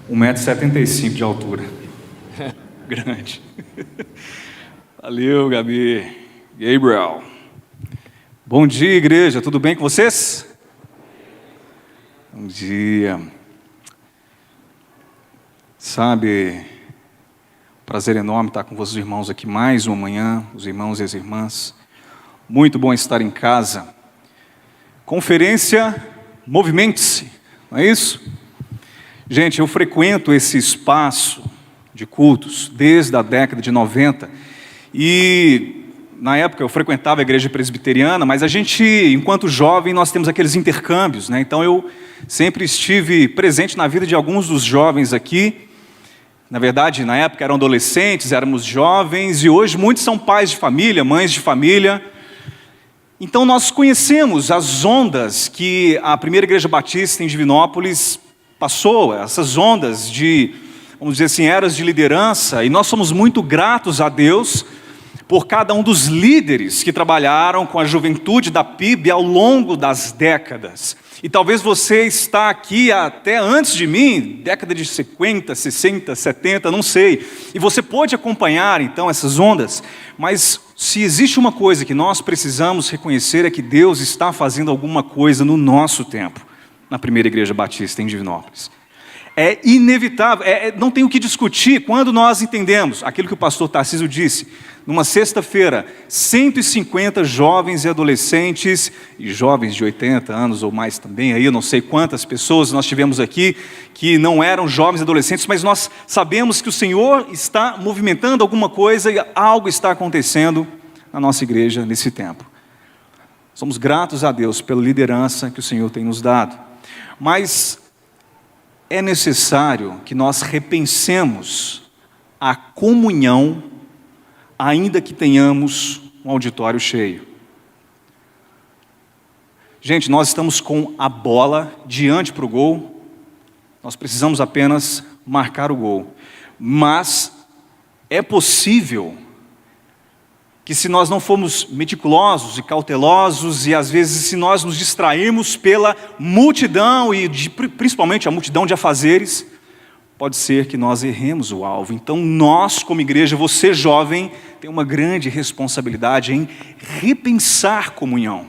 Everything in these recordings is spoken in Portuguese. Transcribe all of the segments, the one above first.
1,75 m de altura. Grande. Valeu, Gabi. Gabriel. Bom dia, igreja. Tudo bem com vocês? Bom dia. Sabe, prazer enorme estar com vocês, irmãos, aqui mais uma manhã, os irmãos e as irmãs. Muito bom estar em casa. Conferência Movimente-se, não é isso? Gente, eu frequento esse espaço de cultos desde a década de 90 e na época eu frequentava a igreja presbiteriana, mas a gente, enquanto jovem, nós temos aqueles intercâmbios, né? Então eu sempre estive presente na vida de alguns dos jovens aqui. Na verdade, na época eram adolescentes, éramos jovens e hoje muitos são pais de família, mães de família. Então nós conhecemos as ondas que a primeira igreja batista em Divinópolis passou, essas ondas de, vamos dizer assim, eras de liderança, e nós somos muito gratos a Deus por cada um dos líderes que trabalharam com a juventude da PIB ao longo das décadas. E talvez você está aqui até antes de mim, década de 50, 60, 70, não sei. E você pode acompanhar então essas ondas, mas se existe uma coisa que nós precisamos reconhecer é que Deus está fazendo alguma coisa no nosso tempo, na primeira igreja batista em Divinópolis. É inevitável, não tem o que discutir quando nós entendemos aquilo que o pastor Tarcísio disse. Numa sexta-feira, 150 jovens e adolescentes, e jovens de 80 anos ou mais também, aí eu não sei quantas pessoas nós tivemos aqui, que não eram jovens e adolescentes, mas nós sabemos que o Senhor está movimentando alguma coisa e algo está acontecendo na nossa igreja nesse tempo. Somos gratos a Deus pela liderança que o Senhor tem nos dado. Mas é necessário que nós repensemos a comunhão, ainda que tenhamos um auditório cheio. Gente, nós estamos com a bola diante para o gol, nós precisamos apenas marcar o gol. Mas é possível que, se nós não formos meticulosos e cautelosos, e às vezes se nós nos distrairmos pela multidão, e principalmente a multidão de afazeres, pode ser que nós erremos o alvo. Então nós, como igreja, você jovem, tem uma grande responsabilidade em repensar comunhão.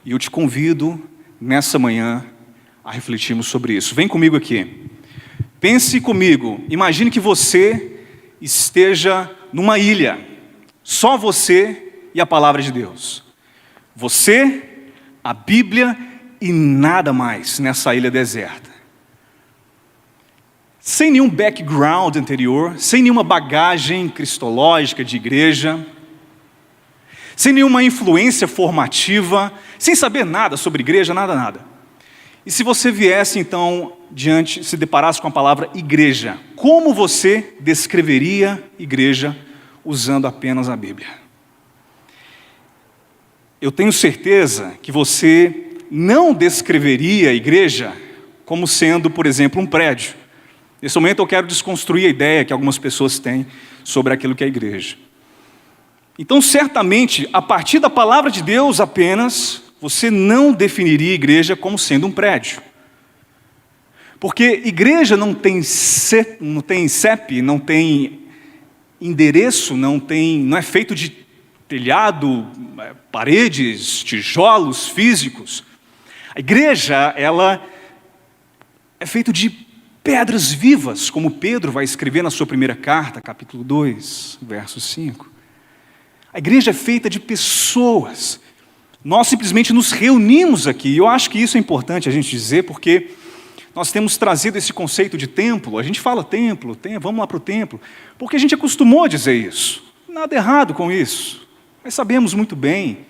E eu te convido, nessa manhã, a refletirmos sobre isso. Vem comigo aqui. Pense comigo. Imagine que você esteja numa ilha. Só você e a palavra de Deus. Você, a Bíblia e nada mais nessa ilha deserta. Sem nenhum background anterior, sem nenhuma bagagem cristológica de igreja, sem nenhuma influência formativa, sem saber nada sobre igreja, nada. E se você viesse então diante, se deparasse com a palavra igreja, como você descreveria igreja usando apenas a Bíblia? Eu tenho certeza que você não descreveria a igreja como sendo, por exemplo, um prédio. Nesse momento eu quero desconstruir a ideia que algumas pessoas têm sobre aquilo que é a igreja. Então, certamente, a partir da palavra de Deus apenas, você não definiria a igreja como sendo um prédio. Porque igreja não tem CEP, não tem endereço, não é feito de telhado, paredes, tijolos físicos. A igreja, ela é feita de pedras vivas, como Pedro vai escrever na sua primeira carta, capítulo 2, verso 5. A igreja é feita de pessoas. Nós simplesmente nos reunimos aqui. E eu acho que isso é importante a gente dizer, porque nós temos trazido esse conceito de templo. A gente fala templo, vamos lá para o templo, porque a gente acostumou a dizer isso. Nada errado com isso. Mas sabemos muito bem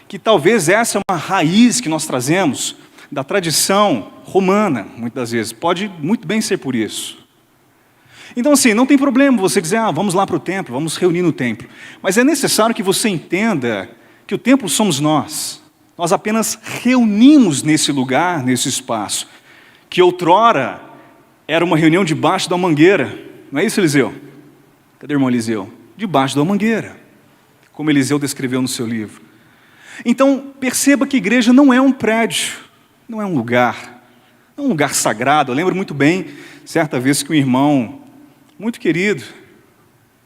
que talvez essa é uma raiz que nós trazemos da tradição romana, muitas das vezes. Pode muito bem ser por isso. Então, assim, não tem problema você dizer, vamos lá para o templo, vamos reunir no templo. Mas é necessário que você entenda que o templo somos nós. Nós apenas reunimos nesse lugar, nesse espaço, que outrora era uma reunião debaixo da mangueira. Não é isso, Eliseu? Cadê o irmão Eliseu? Debaixo da mangueira, como Eliseu descreveu no seu livro. Então, perceba que a igreja não é um prédio, não é um lugar sagrado. Eu lembro muito bem, certa vez que um irmão muito querido,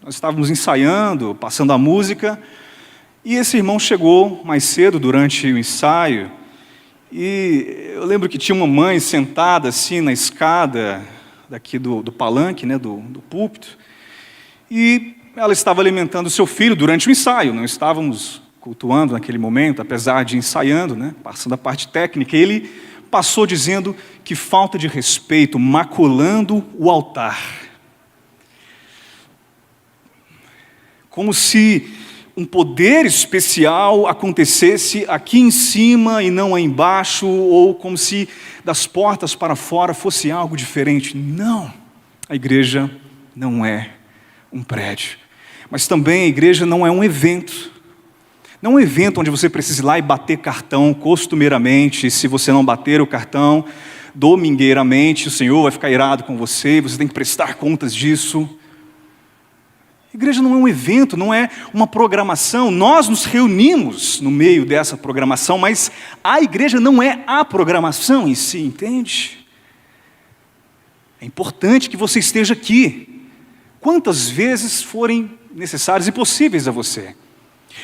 nós estávamos ensaiando, passando a música, e esse irmão chegou mais cedo durante o ensaio, e eu lembro que tinha uma mãe sentada assim na escada daqui do palanque, né, do púlpito, e ela estava alimentando seu filho durante o ensaio. Não estávamos cultuando naquele momento, apesar de ensaiando, né, passando a parte técnica. Ele passou dizendo que falta de respeito, maculando o altar. Como se um poder especial acontecesse aqui em cima e não aí embaixo, ou como se das portas para fora fosse algo diferente. Não, a igreja não é um prédio, mas também a igreja não é um evento. Não é um evento onde você precisa ir lá e bater cartão costumeiramente. Se você não bater o cartão domingueiramente, o Senhor vai ficar irado com você, você tem que prestar contas disso. A igreja não é um evento, não é uma programação. Nós nos reunimos no meio dessa programação, mas a igreja não é a programação em si, entende? É importante que você esteja aqui, quantas vezes forem necessárias e possíveis a você.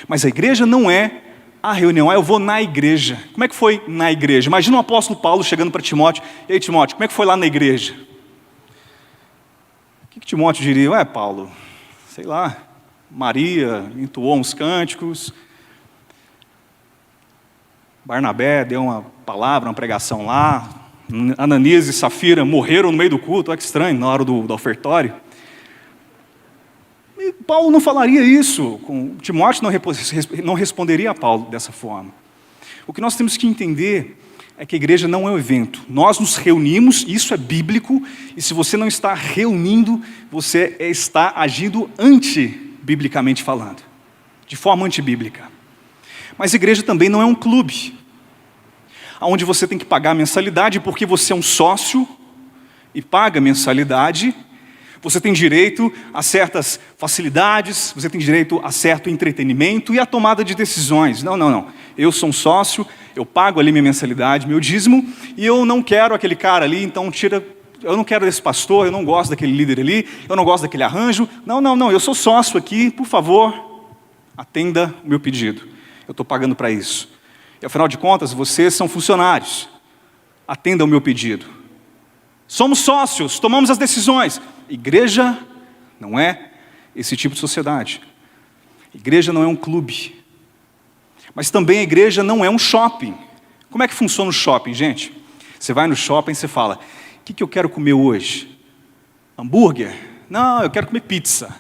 Mas a igreja não é a reunião. Eu vou na igreja. Como é que foi na igreja? Imagina o apóstolo Paulo chegando para Timóteo. Ei, Timóteo, como é que foi lá na igreja? O que Timóteo diria? Ué, Paulo, sei lá, Maria entoou uns cânticos, Barnabé deu uma palavra, uma pregação lá, Ananias e Safira morreram no meio do culto. Olha que estranho, na hora do ofertório. E Paulo não falaria isso, Timóteo não responderia a Paulo dessa forma. O que nós temos que entender é que a igreja não é um evento. Nós nos reunimos, isso é bíblico, e se você não está reunindo, você está agindo antibiblicamente falando, de forma antibíblica. Mas a igreja também não é um clube, onde você tem que pagar mensalidade, porque você é um sócio e paga mensalidade. Você tem direito a certas facilidades, você tem direito a certo entretenimento e a tomada de decisões. Não. Eu sou um sócio, eu pago ali minha mensalidade, meu dízimo, e eu não quero aquele cara ali, então tira. Eu não quero esse pastor, eu não gosto daquele líder ali, eu não gosto daquele arranjo. Não, eu sou sócio aqui, por favor, atenda o meu pedido. Eu estou pagando para isso. E afinal de contas, vocês são funcionários. Atenda o meu pedido. Somos sócios, tomamos as decisões. Igreja não é esse tipo de sociedade. Igreja não é um clube. Mas também a igreja não é um shopping. Como é que funciona o shopping, gente? Você vai no shopping e você fala, o que eu quero comer hoje? Hambúrguer? Não, eu quero comer pizza.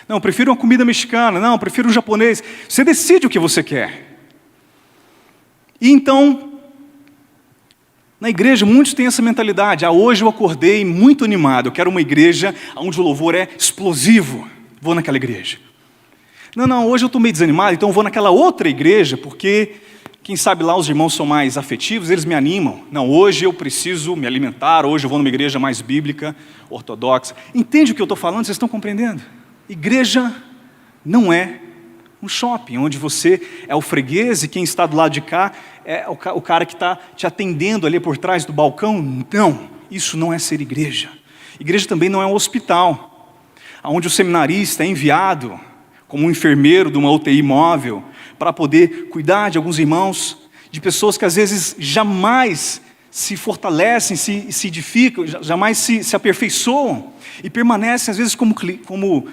Não, eu prefiro uma comida mexicana. Não, eu prefiro um japonês. Você decide o que você quer. E então, na igreja, muitos têm essa mentalidade. Hoje eu acordei muito animado. Eu quero uma igreja onde o louvor é explosivo. Vou naquela igreja. Não, hoje eu estou meio desanimado, então eu vou naquela outra igreja, porque, quem sabe lá os irmãos são mais afetivos, eles me animam. Não, hoje eu preciso me alimentar, hoje eu vou numa igreja mais bíblica, ortodoxa. Entende o que eu estou falando? Vocês estão compreendendo? Igreja não é um shopping, onde você é o freguês e quem está do lado de cá é o cara que está te atendendo ali por trás do balcão. Não, isso não é ser igreja. Igreja também não é um hospital, onde o seminarista é enviado como um enfermeiro de uma UTI móvel para poder cuidar de alguns irmãos, de pessoas que às vezes jamais se fortalecem, se edificam, jamais se aperfeiçoam e permanecem às vezes como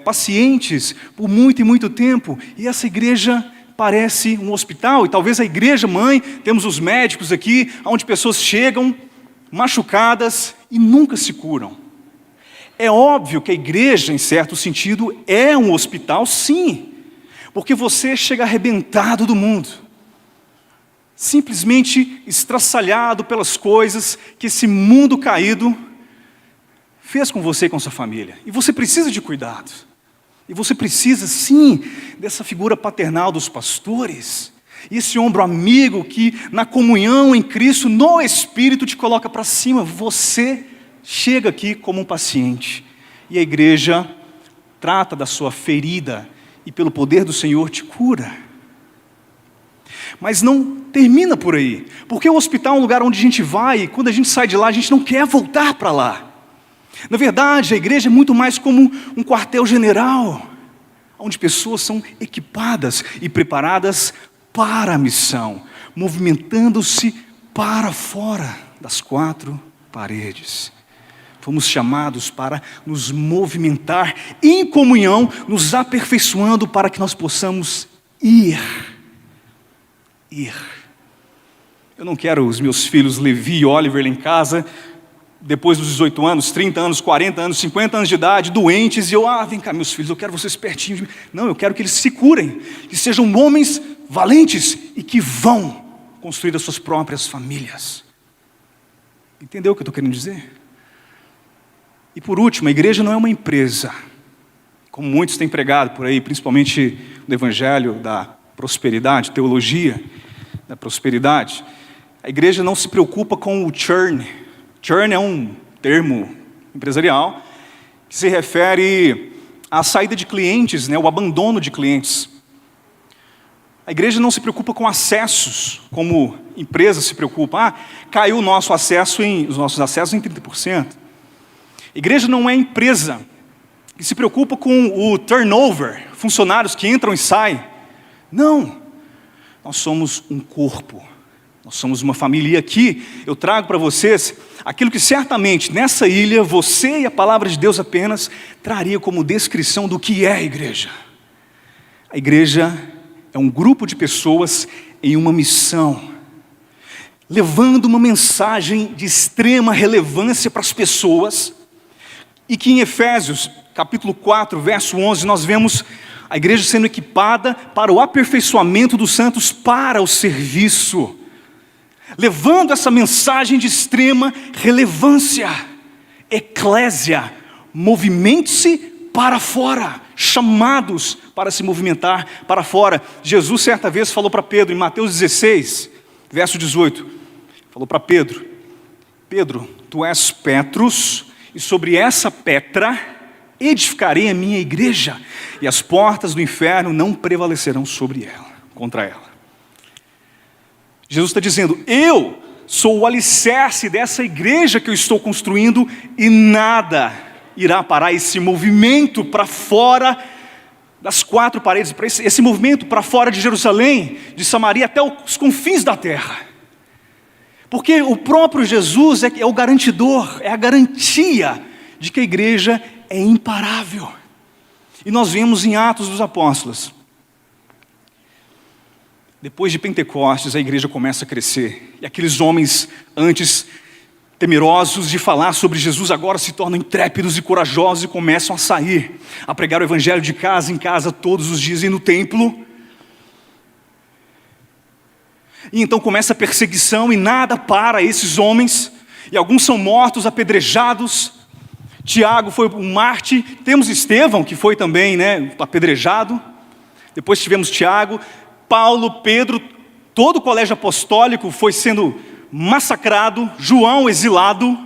pacientes por muito e muito tempo. E essa igreja parece um hospital, e talvez a igreja mãe, temos os médicos aqui, onde pessoas chegam machucadas e nunca se curam. É óbvio que a igreja, em certo sentido, é um hospital, sim, porque você chega arrebentado do mundo, simplesmente estraçalhado pelas coisas que esse mundo caído fez com você e com sua família. E você precisa de cuidado. E você precisa, sim, dessa figura paternal dos pastores. E esse ombro amigo que, na comunhão em Cristo, no Espírito, te coloca para cima. Você chega aqui como um paciente. E a igreja trata da sua ferida e, pelo poder do Senhor, te cura. Mas não termina por aí, porque o hospital é um lugar onde a gente vai e quando a gente sai de lá, a gente não quer voltar para lá. Na verdade, a igreja é muito mais como um quartel-general, onde pessoas são equipadas e preparadas para a missão, movimentando-se para fora das quatro paredes. Fomos chamados para nos movimentar em comunhão, nos aperfeiçoando para que nós possamos ir. Eu não quero os meus filhos Levi e Oliver lá em casa, depois dos 18 anos, 30 anos, 40 anos, 50 anos de idade, doentes, e vem cá meus filhos, eu quero vocês pertinho de mim. Não, eu quero que eles se curem, que sejam homens valentes e que vão construir as suas próprias famílias. Entendeu o que eu estou querendo dizer? E por último, a igreja não é uma empresa, como muitos têm pregado por aí, principalmente no evangelho da prosperidade, teologia da prosperidade. A igreja não se preocupa com o churn. Churn é um termo empresarial que se refere à saída de clientes, o abandono de clientes. A igreja não se preocupa com acessos, como empresa se preocupa. Caiu os nossos acessos em 30%. A igreja não é empresa que se preocupa com o turnover, funcionários que entram e saem. Não, nós somos um corpo, nós somos uma família. E aqui eu trago para vocês aquilo que certamente nessa ilha você e a palavra de Deus apenas traria como descrição do que é a igreja. A igreja é um grupo de pessoas em uma missão, levando uma mensagem de extrema relevância para as pessoas. E que em Efésios, capítulo 4, verso 11, nós vemos a igreja sendo equipada para o aperfeiçoamento dos santos para o serviço, levando essa mensagem de extrema relevância. Eclésia, movimente-se para fora, chamados para se movimentar para fora. Jesus certa vez falou para Pedro, em Mateus 16, verso 18, falou para Pedro: Pedro, tu és Petrus, e sobre essa pedra edificarei a minha igreja, e as portas do inferno não prevalecerão contra ela. Jesus está dizendo: eu sou o alicerce dessa igreja que eu estou construindo, e nada irá parar esse movimento para fora das quatro paredes, esse movimento para fora de Jerusalém, de Samaria, até os confins da terra. Porque o próprio Jesus é o garantidor, é a garantia de que a igreja é imparável. E nós vemos em Atos dos Apóstolos, depois de Pentecostes, a igreja começa a crescer. E aqueles homens antes temerosos de falar sobre Jesus, agora se tornam intrépidos e corajosos e começam a sair, a pregar o evangelho de casa em casa todos os dias e no templo. E então começa a perseguição e nada para esses homens, e alguns são mortos, apedrejados. Tiago foi um mártir, temos Estevão que foi também apedrejado, depois tivemos Tiago, Paulo, Pedro, todo o colégio apostólico foi sendo massacrado, João exilado.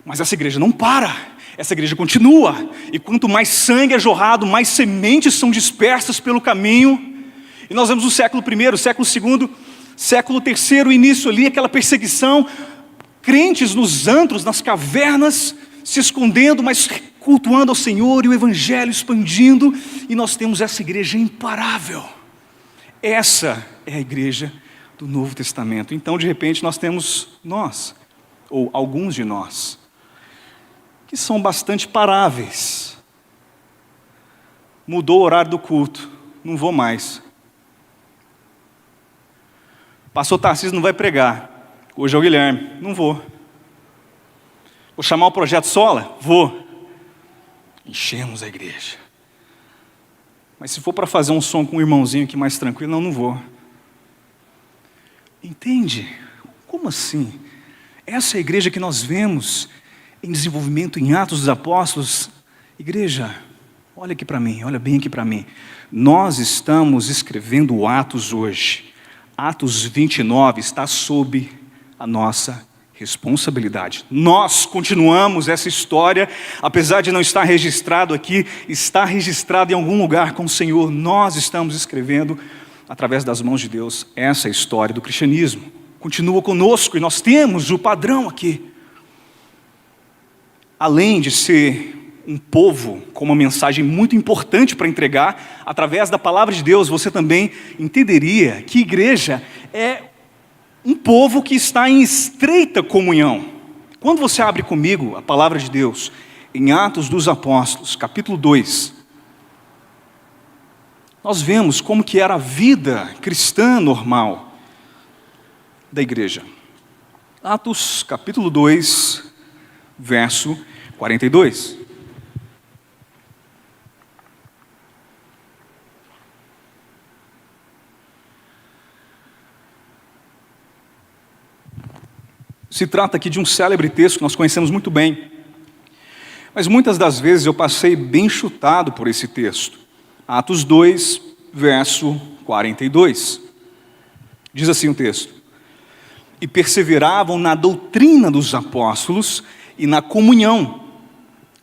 Mas essa igreja não para, essa igreja continua, e quanto mais sangue é jorrado, mais sementes são dispersas pelo caminho. E nós vemos o século I, o século II, século III, início ali, aquela perseguição, crentes nos antros, nas cavernas, se escondendo, mas cultuando ao Senhor, e o evangelho expandindo, e nós temos essa igreja imparável. Essa é a igreja do Novo Testamento. Então, de repente, nós temos nós, ou alguns de nós, que são bastante paráveis. Mudou o horário do culto, não vou mais. Pastor Tarcísio não vai pregar, hoje é o Guilherme, não vou. Vou chamar o Projeto Sola? Vou. Enchemos a igreja. Mas se for para fazer um som com um irmãozinho aqui mais tranquilo, não vou. Entende? Como assim? Essa é a igreja que nós vemos em desenvolvimento em Atos dos Apóstolos. Igreja, olha aqui para mim, olha bem aqui para mim. Nós estamos escrevendo Atos hoje. Atos 29 está sob a nossa responsabilidade. Nós continuamos essa história, apesar de não estar registrado aqui, está registrado em algum lugar com o Senhor. Nós estamos escrevendo através das mãos de Deus, essa é a história do cristianismo. Continua conosco e nós temos o padrão aqui. Além de ser um povo com uma mensagem muito importante para entregar, através da palavra de Deus, você também entenderia que igreja é um povo que está em estreita comunhão. Quando você abre comigo a palavra de Deus, em Atos dos Apóstolos, capítulo 2, nós vemos como que era a vida cristã normal da igreja. Atos capítulo 2, verso 42. Se trata aqui de um célebre texto que nós conhecemos muito bem. Mas muitas das vezes eu passei bem chutado por esse texto. Atos 2, verso 42. Diz assim o texto: e perseveravam na doutrina dos apóstolos e na comunhão,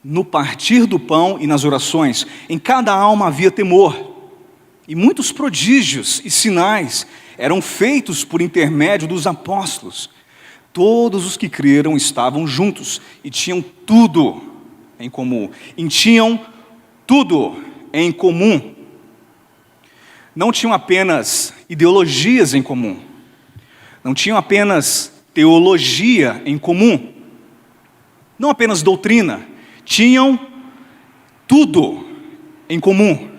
no partir do pão e nas orações. Em cada alma havia temor. E muitos prodígios e sinais eram feitos por intermédio dos apóstolos. Todos os que creram estavam juntos e tinham tudo em comum. Não tinham apenas ideologias em comum. Não tinham apenas teologia em comum. Não apenas doutrina. Tinham tudo em comum.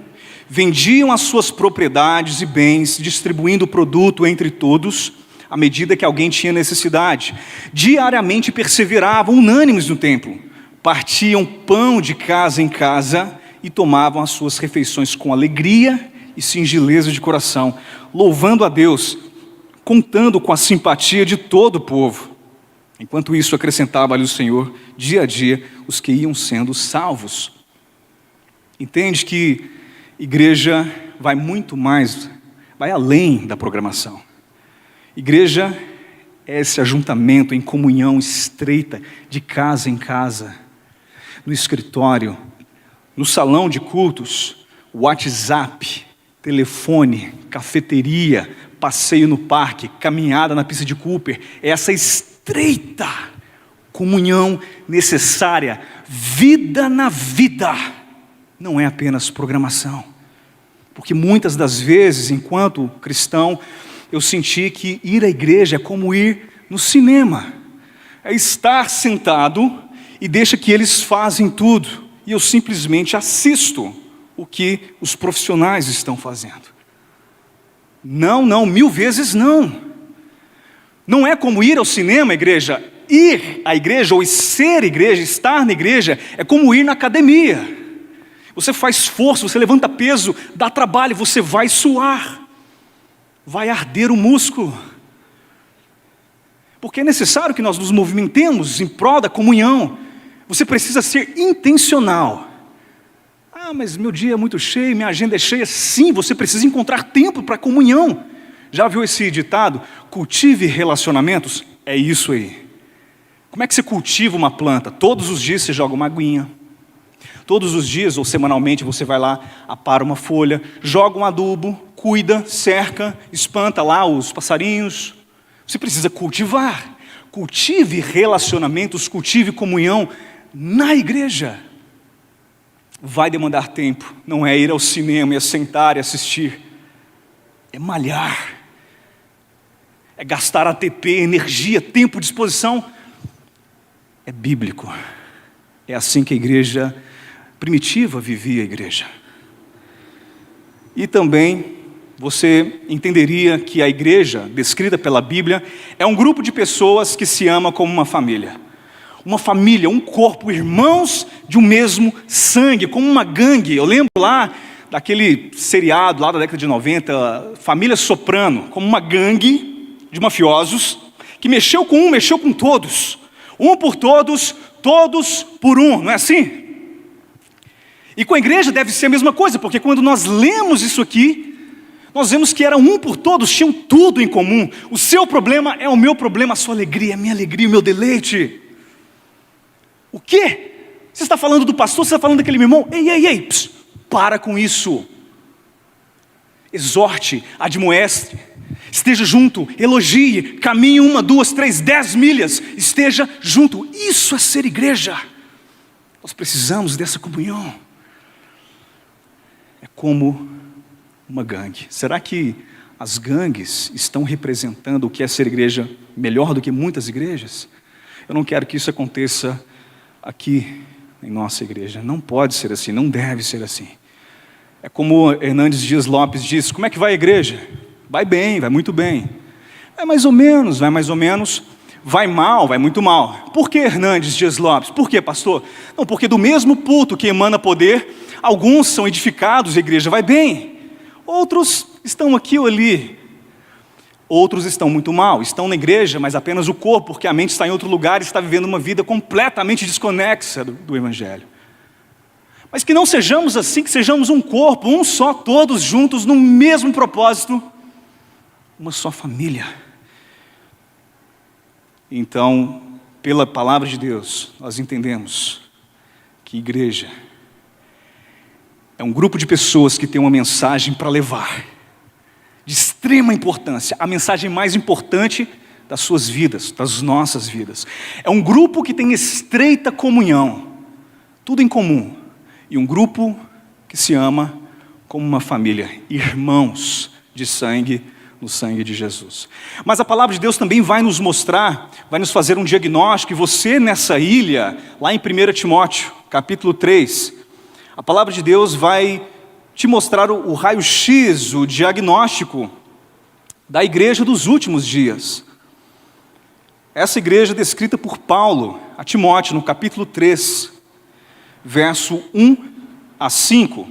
Vendiam as suas propriedades e bens, distribuindo o produto entre todos, à medida que alguém tinha necessidade. Diariamente perseveravam unânimes no templo. Partiam pão de casa em casa e tomavam as suas refeições com alegria e singeleza de coração, louvando a Deus, contando com a simpatia de todo o povo. Enquanto isso, acrescentava-lhe o Senhor, dia a dia, os que iam sendo salvos. Entende que igreja vai muito mais, vai além da programação. Igreja é esse ajuntamento em comunhão estreita, de casa em casa, no escritório, no salão de cultos, WhatsApp, telefone, cafeteria, passeio no parque, caminhada na pista de Cooper. É essa estreita comunhão necessária, vida na vida, não é apenas programação. Porque muitas das vezes, enquanto cristão, eu senti que ir à igreja é como ir no cinema. É estar sentado e deixa que eles fazem tudo. E eu simplesmente assisto o que os profissionais estão fazendo. Não, 1000 vezes não. Não é como ir ao cinema, igreja. Ir à igreja ou ser igreja, estar na igreja, é como ir na academia. Você faz força, você levanta peso, dá trabalho, você vai suar. Vai arder o músculo. Porque é necessário que nós nos movimentemos em prol da comunhão. Você precisa ser intencional. Ah, mas meu dia é muito cheio, minha agenda é cheia. Sim, você precisa encontrar tempo para comunhão. Já viu esse ditado? Cultive relacionamentos? É isso aí. Como é que você cultiva uma planta? Todos os dias você joga uma aguinha. Todos os dias ou semanalmente você vai lá, apara uma folha, joga um adubo, cuida, cerca, espanta lá os passarinhos. Você precisa cultivar. Cultive relacionamentos, cultive comunhão na igreja. Vai demandar tempo. Não é ir ao cinema, é sentar e assistir. É malhar. É gastar ATP, energia, tempo, disposição. É bíblico. É assim que a igreja primitiva vivia a igreja. E também você entenderia que a igreja, descrita pela Bíblia, é um grupo de pessoas que se ama como uma família. Uma família, um corpo, irmãos de um mesmo sangue, como uma gangue. Eu lembro lá daquele seriado lá da década de 90, Família Soprano, como uma gangue de mafiosos, que mexeu com um, mexeu com todos. Um por todos, todos por um, não é assim? E com a igreja deve ser a mesma coisa, porque quando nós lemos isso aqui, nós vemos que era um por todos, tinham tudo em comum. O seu problema é o meu problema, a sua alegria é a minha alegria, o meu deleite. O quê? Você está falando do pastor, você está falando daquele meu irmão? Ei, para com isso. exorte, admoeste, esteja junto, elogie, caminhe 1, 2, 3, 10 milhas, esteja junto. Isso é ser igreja. Nós precisamos dessa comunhão. É como uma gangue. Será que as gangues estão representando o que é ser igreja melhor do que muitas igrejas? Eu não quero que isso aconteça aqui em nossa igreja. Não pode ser assim, não deve ser assim. É como Hernandes Dias Lopes diz: como é que vai a igreja? Vai bem, vai muito bem. Vai mais ou menos, vai mais ou menos. Vai mal, vai muito mal. Por que Hernandes Dias Lopes? Por que, pastor? Não, porque do mesmo pulto que emana poder, alguns são edificados, a igreja vai bem. Outros estão aqui ou ali. Outros estão muito mal, estão na igreja, mas apenas o corpo, porque a mente está em outro lugar e está vivendo uma vida completamente desconexa do Evangelho. Mas que não sejamos assim, que sejamos um corpo, um só, todos juntos, no mesmo propósito, uma só família. Então, pela palavra de Deus, nós entendemos que igreja é um grupo de pessoas que tem uma mensagem para levar, de extrema importância, a mensagem mais importante das suas vidas, das nossas vidas. É um grupo que tem estreita comunhão, tudo em comum, e um grupo que se ama como uma família, irmãos de sangue, no sangue de Jesus. Mas a palavra de Deus também vai nos mostrar, vai nos fazer um diagnóstico, e você nessa ilha, lá em 1 Timóteo, capítulo 3, a palavra de Deus vai te mostrar o raio-x, o diagnóstico da igreja dos últimos dias. Essa igreja descrita por Paulo a Timóteo, no capítulo 3, verso 1 a 5.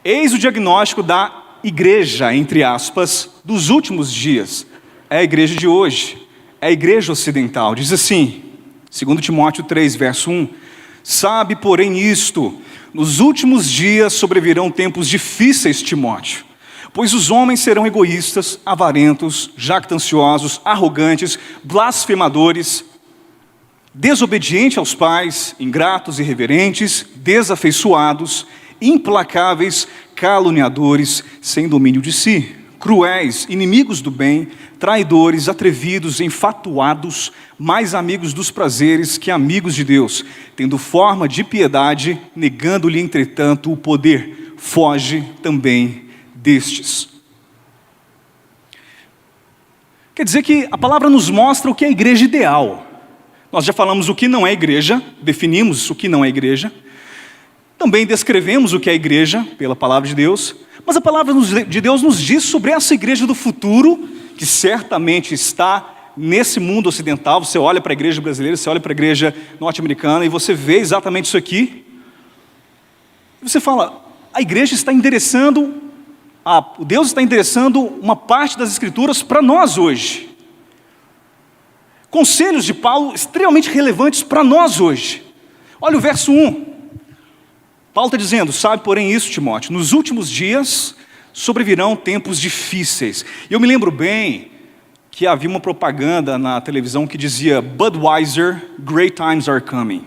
Eis o diagnóstico da igreja, entre aspas, dos últimos dias. É a igreja de hoje, é a igreja ocidental. Diz assim, 2 Timóteo 3, verso 1. Sabe, porém, isto: nos últimos dias sobrevirão tempos difíceis, Timóteo, pois os homens serão egoístas, avarentos, jactanciosos, arrogantes, blasfemadores, desobedientes aos pais, ingratos, irreverentes, desafeiçoados, implacáveis, caluniadores, sem domínio de si, cruéis, inimigos do bem, traidores, atrevidos, enfatuados, mais amigos dos prazeres que amigos de Deus, tendo forma de piedade, negando-lhe, entretanto, o poder. Foge também destes. Quer dizer que a palavra nos mostra o que é a igreja ideal. Nós já falamos o que não é igreja, definimos o que não é igreja, também descrevemos o que é igreja pela palavra de Deus, mas a palavra de Deus nos diz sobre essa igreja do futuro, que certamente está nesse mundo ocidental. Você olha para a igreja brasileira, você olha para a igreja norte-americana e você vê exatamente isso aqui. E você fala, a igreja está endereçando, Deus está endereçando uma parte das escrituras para nós hoje. Conselhos de Paulo extremamente relevantes para nós hoje. Olha o verso 1. Paulo está dizendo: sabe, porém, isso, Timóteo, nos últimos dias sobrevirão tempos difíceis. E eu me lembro bem que havia uma propaganda na televisão que dizia: Budweiser, great times are coming.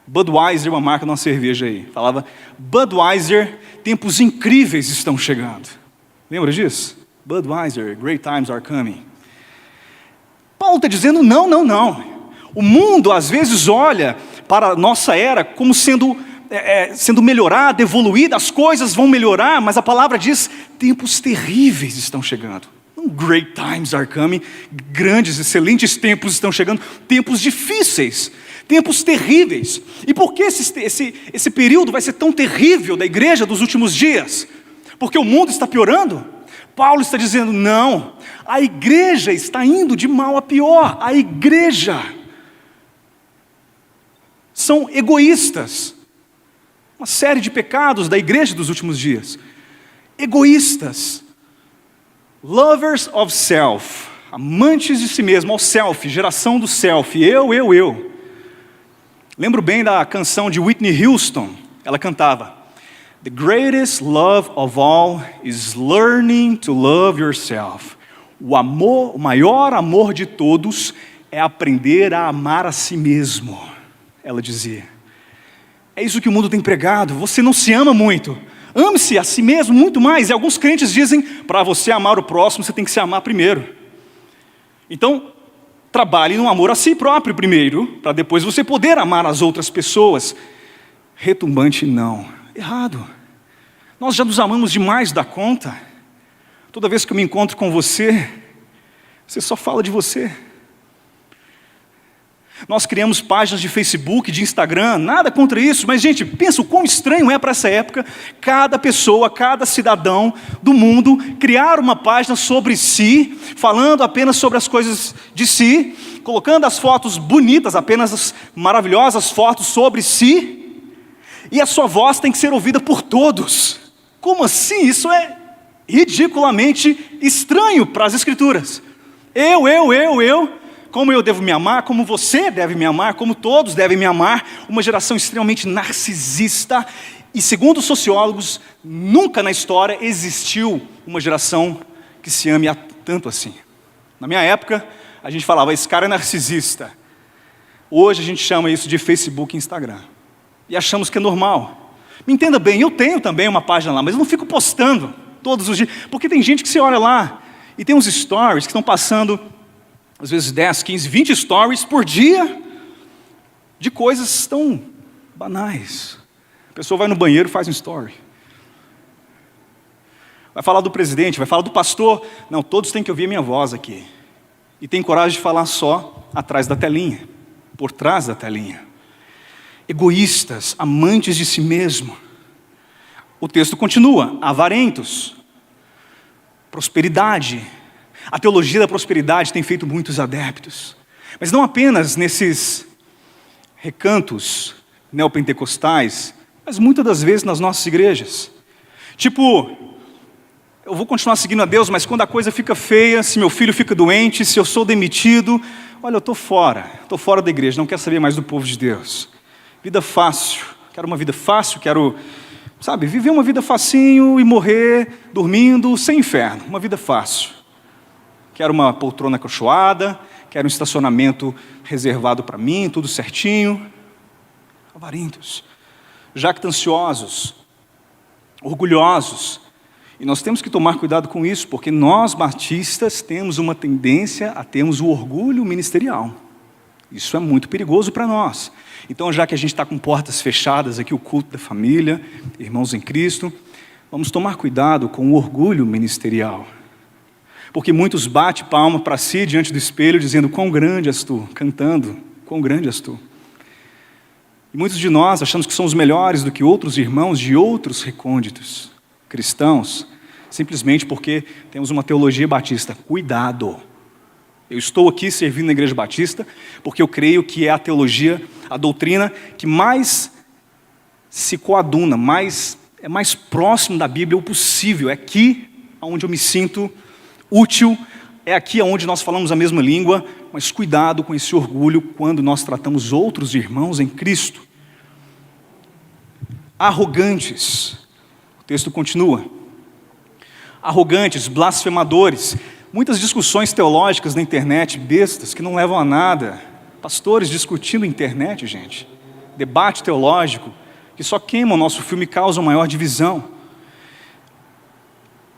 Budweiser é uma marca de uma cerveja aí. Falava: Budweiser, tempos incríveis estão chegando. Lembra disso? Budweiser, great times are coming. Paulo está dizendo: não, não, não. O mundo às vezes olha para a nossa era como sendo melhorada, evoluída, as coisas vão melhorar, mas a palavra diz: tempos terríveis estão chegando. Não great times are coming, grandes, excelentes tempos estão chegando, tempos difíceis, tempos terríveis. E por que esse período vai ser tão terrível da igreja dos últimos dias? Porque o mundo está piorando? Paulo está dizendo: não, a igreja está indo de mal a pior. A igreja são egoístas. Uma série de pecados da igreja dos últimos dias. Egoístas, lovers of self, amantes de si mesmo, ao self, geração do self, eu. Lembro bem da canção de Whitney Houston. Ela cantava: The greatest love of all is learning to love yourself. O maior amor de todos é aprender a amar a si mesmo. Ela dizia. É isso que o mundo tem pregado. Você não se ama muito. Ame-se a si mesmo muito mais. E alguns crentes dizem, para você amar o próximo, você tem que se amar primeiro. Então, trabalhe no amor a si próprio primeiro, para depois você poder amar as outras pessoas. Retumbante não. Errado. Nós já nos amamos demais da conta. Toda vez que eu me encontro com você, você só fala de você. Nós criamos páginas de Facebook, de Instagram, nada contra isso, mas gente, pensa o quão estranho é para essa época, cada pessoa, cada cidadão do mundo, criar uma página sobre si, falando apenas sobre as coisas de si, colocando as fotos bonitas, apenas as maravilhosas fotos sobre si, e a sua voz tem que ser ouvida por todos. Como assim? Isso é ridiculamente estranho para as Escrituras. Eu. Como eu devo me amar, como você deve me amar, como todos devem me amar, uma geração extremamente narcisista. E segundo os sociólogos, nunca na história existiu uma geração que se ame tanto assim. Na minha época, a gente falava, esse cara é narcisista. Hoje a gente chama isso de Facebook e Instagram. E achamos que é normal. Me entenda bem, eu tenho também uma página lá, mas eu não fico postando todos os dias. Porque tem gente que você olha lá e tem uns stories que estão passando às vezes 10, 15, 20 stories por dia, de coisas tão banais. A pessoa vai no banheiro e faz um story. Vai falar do presidente, vai falar do pastor. Não, todos têm que ouvir a minha voz aqui. E tem coragem de falar só atrás da telinha, por trás da telinha. Egoístas, amantes de si mesmo. O texto continua, avarentos, prosperidade. A teologia da prosperidade tem feito muitos adeptos, mas não apenas nesses recantos neopentecostais, mas muitas das vezes nas nossas igrejas. Tipo, eu vou continuar seguindo a Deus, mas quando a coisa fica feia, se meu filho fica doente, se eu sou demitido, olha, eu estou fora da igreja, não quero saber mais do povo de Deus. Vida fácil, quero uma vida fácil, quero, viver uma vida facinho e morrer dormindo sem inferno, uma vida fácil. Quero uma poltrona acolchoada, quero um estacionamento reservado para mim, tudo certinho. Avarentos, jactanciosos, orgulhosos. E nós temos que tomar cuidado com isso, porque nós batistas temos uma tendência a termos o orgulho ministerial. Isso é muito perigoso para nós. Então, já que a gente está com portas fechadas aqui, o culto da família, irmãos em Cristo, vamos tomar cuidado com o orgulho ministerial. Porque muitos batem palma para si diante do espelho, dizendo, quão grande és tu, cantando, quão grande és tu. E muitos de nós achamos que somos melhores do que outros irmãos de outros recônditos cristãos, simplesmente porque temos uma teologia batista. Cuidado! Eu estou aqui servindo na Igreja Batista, porque eu creio que é a teologia, a doutrina que mais se coaduna, é mais próximo da Bíblia o possível. É aqui onde eu me sinto útil, é aqui onde nós falamos a mesma língua, mas cuidado com esse orgulho quando nós tratamos outros irmãos em Cristo. Arrogantes, o texto continua. Arrogantes, blasfemadores, muitas discussões teológicas na internet, bestas, que não levam a nada. Pastores discutindo internet, gente. Debate teológico, que só queima o nosso filme e causa maior divisão.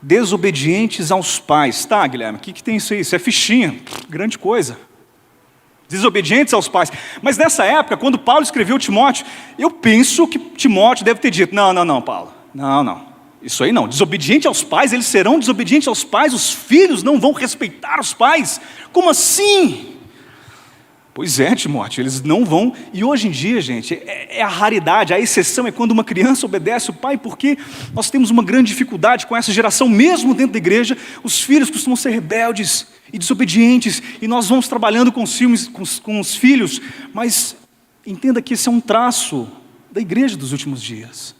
Desobedientes aos pais. Tá, Guilherme, o que tem isso aí? Isso é fichinha, grande coisa. Desobedientes aos pais. Mas nessa época, quando Paulo escreveu Timóteo, eu penso que Timóteo deve ter dito, não, Paulo, não. Isso aí não, desobediente aos pais, eles serão desobedientes aos pais, os filhos não vão respeitar os pais. Como assim? Pois é, Timóteo, eles não vão. E hoje em dia, gente, é a raridade, a exceção é quando uma criança obedece o pai, porque nós temos uma grande dificuldade com essa geração, mesmo dentro da igreja. Os filhos costumam ser rebeldes e desobedientes, e nós vamos trabalhando com os filhos, mas entenda que esse é um traço da igreja dos últimos dias.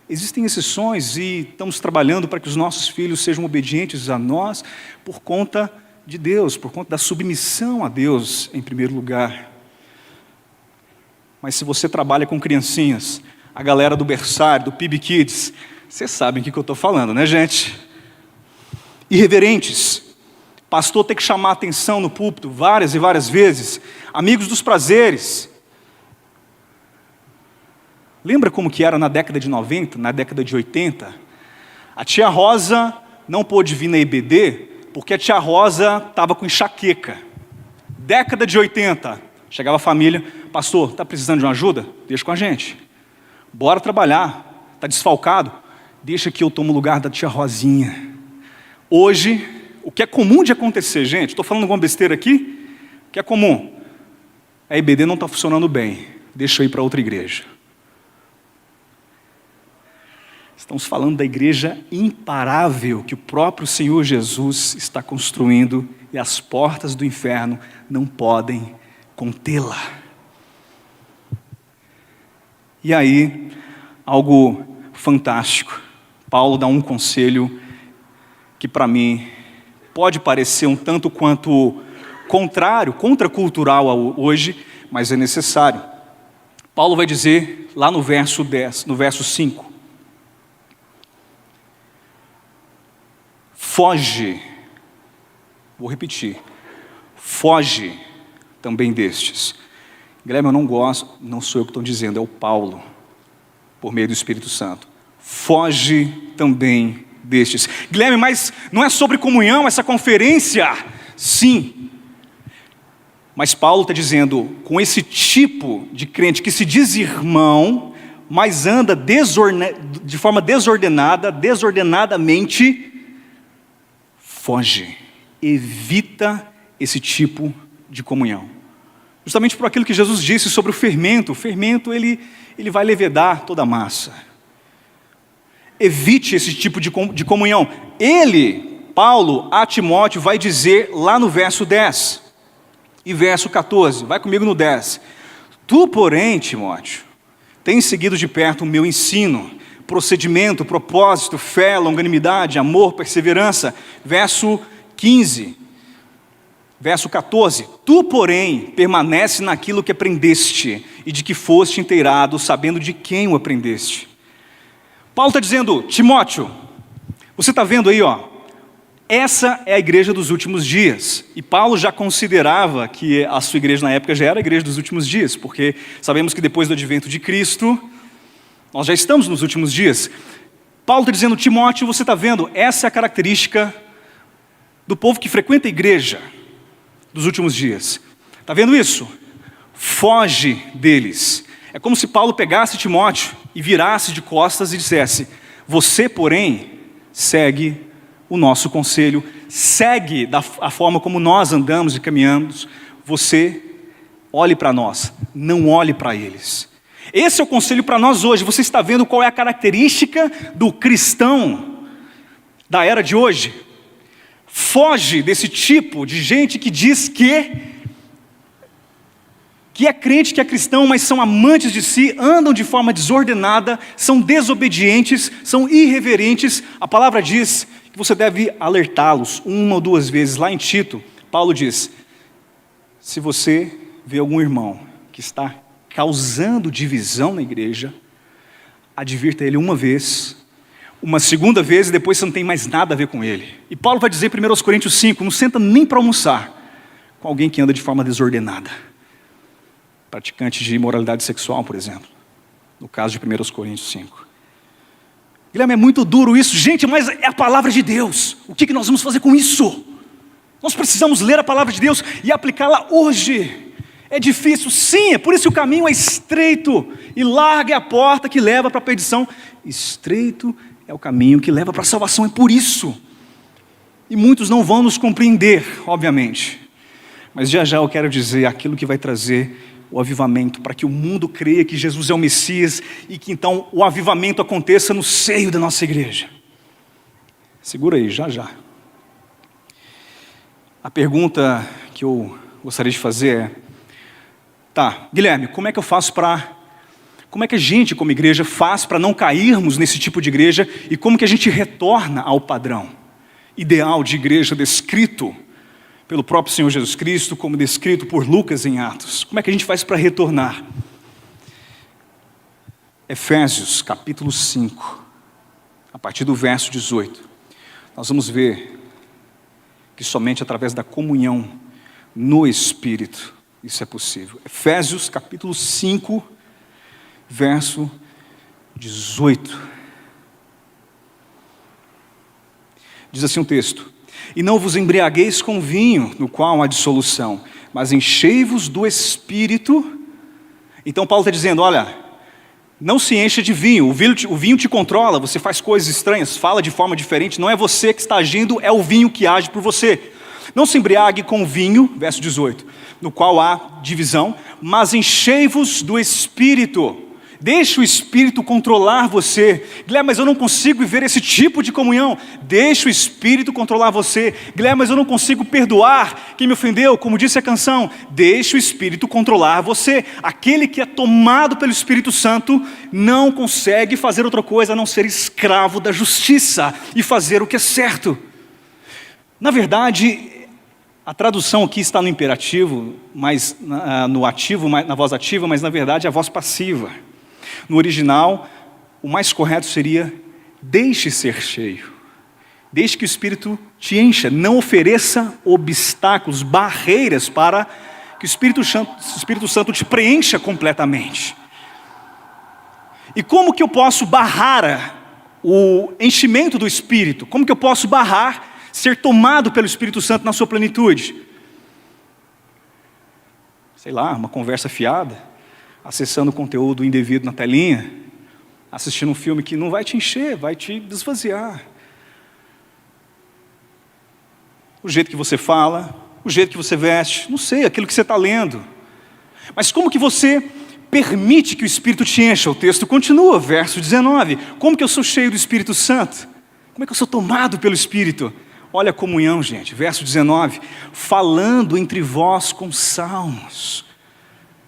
Existem exceções e estamos trabalhando para que os nossos filhos sejam obedientes a nós por conta de Deus, por conta da submissão a Deus em primeiro lugar. Mas se você trabalha com criancinhas, a galera do berçário, do PIB Kids, vocês sabem o que eu estou falando, né, gente? Irreverentes, pastor tem que chamar a atenção no púlpito várias e várias vezes, amigos dos prazeres, Lembra como que era na década de 90, na década de 80? A tia Rosa não pôde vir na IBD porque a tia Rosa estava com enxaqueca. Década de 80, chegava a família, pastor, está precisando de uma ajuda? Deixa com a gente. Bora trabalhar, está desfalcado? Deixa que eu tomo o lugar da tia Rosinha. Hoje, o que é comum de acontecer, gente, estou falando alguma besteira aqui? O que é comum? A IBD não está funcionando bem, deixa eu ir para outra igreja. Estamos falando da igreja imparável que o próprio Senhor Jesus está construindo e as portas do inferno não podem contê-la. E aí, algo fantástico. Paulo dá um conselho que para mim pode parecer um tanto quanto contrário, contracultural hoje, mas é necessário. Paulo vai dizer lá no verso 10, no verso 5. Foge, vou repetir, foge também destes. Guilherme, eu não gosto, não sou eu que estou dizendo, é o Paulo, por meio do Espírito Santo. Foge também destes. Guilherme, mas não é sobre comunhão essa conferência? Sim. Mas Paulo está dizendo, com esse tipo de crente que se diz irmão, mas anda de forma desordenadamente, foge, evita esse tipo de comunhão. Justamente por aquilo que Jesus disse sobre o fermento. O fermento, ele vai levedar toda a massa. Evite esse tipo de comunhão. Ele, Paulo, a Timóteo, vai dizer lá no verso 10 e verso 14. Vai comigo no 10. Tu, porém, Timóteo, tens seguido de perto o meu ensino, procedimento, propósito, fé, longanimidade, amor, perseverança. Verso 15, verso 14. Tu, porém, permanece naquilo que aprendeste e de que foste inteirado, sabendo de quem o aprendeste. Paulo está dizendo, Timóteo, você está vendo aí, ó, essa é a igreja dos últimos dias. E Paulo já considerava que a sua igreja na época já era a igreja dos últimos dias, porque sabemos que depois do advento de Cristo, nós já estamos nos últimos dias. Paulo está dizendo, Timóteo, você está vendo, essa é a característica do povo que frequenta a igreja dos últimos dias. Está vendo isso? Foge deles. É como se Paulo pegasse Timóteo e virasse de costas e dissesse, você, porém, segue o nosso conselho, segue a forma como nós andamos e caminhamos, você olhe para nós, não olhe para eles. Esse é o conselho para nós hoje. Você está vendo qual é a característica do cristão da era de hoje? Foge desse tipo de gente que diz que é crente, que é cristão, mas são amantes de si, andam de forma desordenada, são desobedientes, são irreverentes. A palavra diz que você deve alertá-los uma ou duas vezes. Lá em Tito, Paulo diz, se você vê algum irmão que está causando divisão na igreja, advirta ele uma vez, uma segunda vez e depois você não tem mais nada a ver com ele. E Paulo vai dizer em 1 Coríntios 5, não senta nem para almoçar com alguém que anda de forma desordenada. Praticante de imoralidade sexual, por exemplo. No caso de 1 Coríntios 5. Guilherme, é muito duro isso. Gente, mas é a palavra de Deus. O que nós vamos fazer com isso? Nós precisamos ler a palavra de Deus e aplicá-la hoje. É difícil, sim, é por isso que o caminho é estreito e larga é a porta que leva para a perdição. Estreito é o caminho que leva para a salvação, é por isso. E muitos não vão nos compreender, obviamente. Mas já já eu quero dizer aquilo que vai trazer o avivamento, para que o mundo creia que Jesus é o Messias e que então o avivamento aconteça no seio da nossa igreja. Segura aí, já já. A pergunta que eu gostaria de fazer é, tá, Guilherme, como é que eu faço como é que a gente como igreja faz para não cairmos nesse tipo de igreja e como que a gente retorna ao padrão ideal de igreja descrito pelo próprio Senhor Jesus Cristo, como descrito por Lucas em Atos? Como é que a gente faz para retornar? Efésios capítulo 5, a partir do verso 18, nós vamos ver que somente através da comunhão no Espírito isso é possível. Efésios capítulo 5, verso 18. Diz assim o texto: e não vos embriagueis com vinho, no qual há dissolução, mas enchei-vos do Espírito. Então Paulo está dizendo, olha, não se encha de vinho, o vinho te controla, você faz coisas estranhas, fala de forma diferente, não é você que está agindo, é o vinho que age por você. Não se embriague com vinho, verso 18, no qual há divisão, mas enchei-vos do Espírito. Deixe o Espírito controlar você. Guilherme, mas eu não consigo viver esse tipo de comunhão. Deixe o Espírito controlar você. Guilherme, mas eu não consigo perdoar quem me ofendeu, como disse a canção. Deixe o Espírito controlar você. Aquele que é tomado pelo Espírito Santo não consegue fazer outra coisa a não ser escravo da justiça e fazer o que é certo. Na verdade, a tradução aqui está no imperativo, mas no ativo, na voz ativa, mas na verdade é a voz passiva. No original, o mais correto seria: deixe ser cheio. Deixe que o Espírito te encha. Não ofereça obstáculos, barreiras para que o Espírito Santo te preencha completamente. E como que eu posso barrar o enchimento do Espírito? Como que eu posso barrar ser tomado pelo Espírito Santo na sua plenitude? Sei lá, uma conversa fiada, acessando conteúdo indevido na telinha, assistindo um filme que não vai te encher, vai te desvaziar. O jeito que você fala, o jeito que você veste, não sei, aquilo que você está lendo. Mas como que você permite que o Espírito te encha? O texto continua, verso 19. Como que eu sou cheio do Espírito Santo? Como é que eu sou tomado pelo Espírito? Olha a comunhão, gente, verso 19. Falando entre vós com salmos,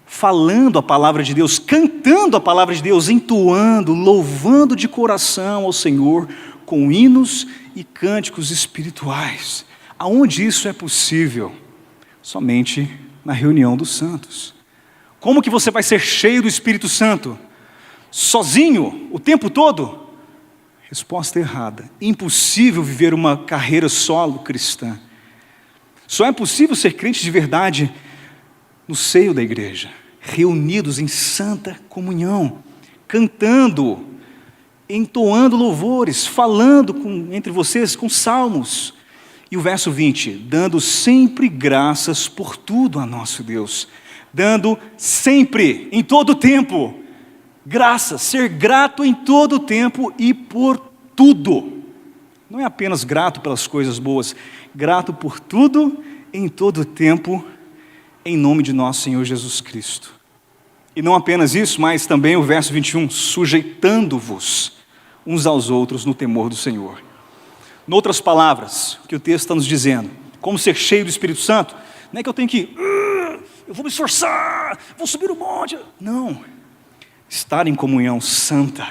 falando a palavra de Deus, cantando a palavra de Deus, entoando, louvando de coração ao Senhor, com hinos e cânticos espirituais. Aonde isso é possível? Somente na reunião dos santos. Como que você vai ser cheio do Espírito Santo? Sozinho, o tempo todo? Resposta errada. Impossível viver uma carreira solo cristã. Só é possível ser crente de verdade no seio da igreja, reunidos em santa comunhão, cantando, entoando louvores, falando entre vocês com salmos. E o verso 20, dando sempre graças por tudo a nosso Deus, dando sempre, em todo o tempo, graças, ser grato em todo o tempo e por tudo. Não é apenas grato pelas coisas boas, grato por tudo, em todo o tempo, em nome de nosso Senhor Jesus Cristo. E não apenas isso, mas também o verso 21, sujeitando-vos uns aos outros no temor do Senhor. Em outras palavras, o que o texto está nos dizendo, como ser cheio do Espírito Santo, não é que eu tenho que, eu vou me esforçar, vou subir o monte. Não, estar em comunhão santa,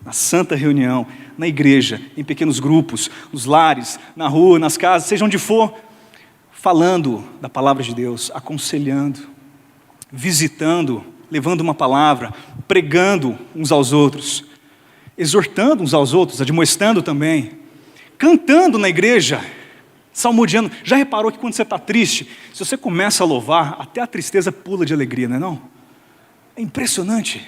na santa reunião, na igreja, em pequenos grupos, nos lares, na rua, nas casas, seja onde for, falando da palavra de Deus, aconselhando, visitando, levando uma palavra, pregando uns aos outros, exortando uns aos outros, admoestando também, cantando na igreja, salmodiando. Já reparou que quando você está triste, se você começa a louvar, até a tristeza pula de alegria, não é não? É impressionante.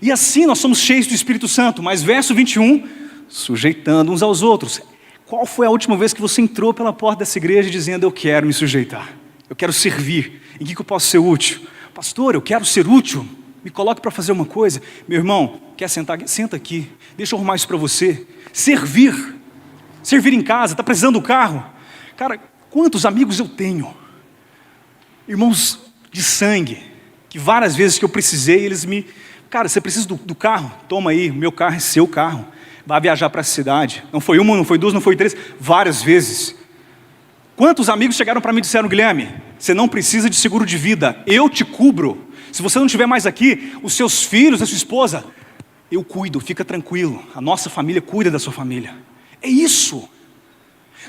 E assim nós somos cheios do Espírito Santo. Mas verso 21, sujeitando uns aos outros. Qual foi a última vez que você entrou pela porta dessa igreja dizendo: eu quero me sujeitar, eu quero servir, em que eu posso ser útil? Pastor, eu quero ser útil, me coloque para fazer uma coisa. Meu irmão, quer sentar aqui? Senta aqui, deixa eu arrumar isso para você. Servir em casa, está precisando do carro? Cara, quantos amigos eu tenho, irmãos de sangue, que várias vezes que eu precisei, eles me... Cara, você precisa do carro? Toma aí, o meu carro é seu carro. Vai viajar para a cidade. Não foi uma, não foi duas, não foi três, várias vezes. Quantos amigos chegaram para mim e disseram: Guilherme, você não precisa de seguro de vida, eu te cubro. Se você não estiver mais aqui, os seus filhos, a sua esposa, eu cuido, fica tranquilo. A nossa família cuida da sua família. É isso.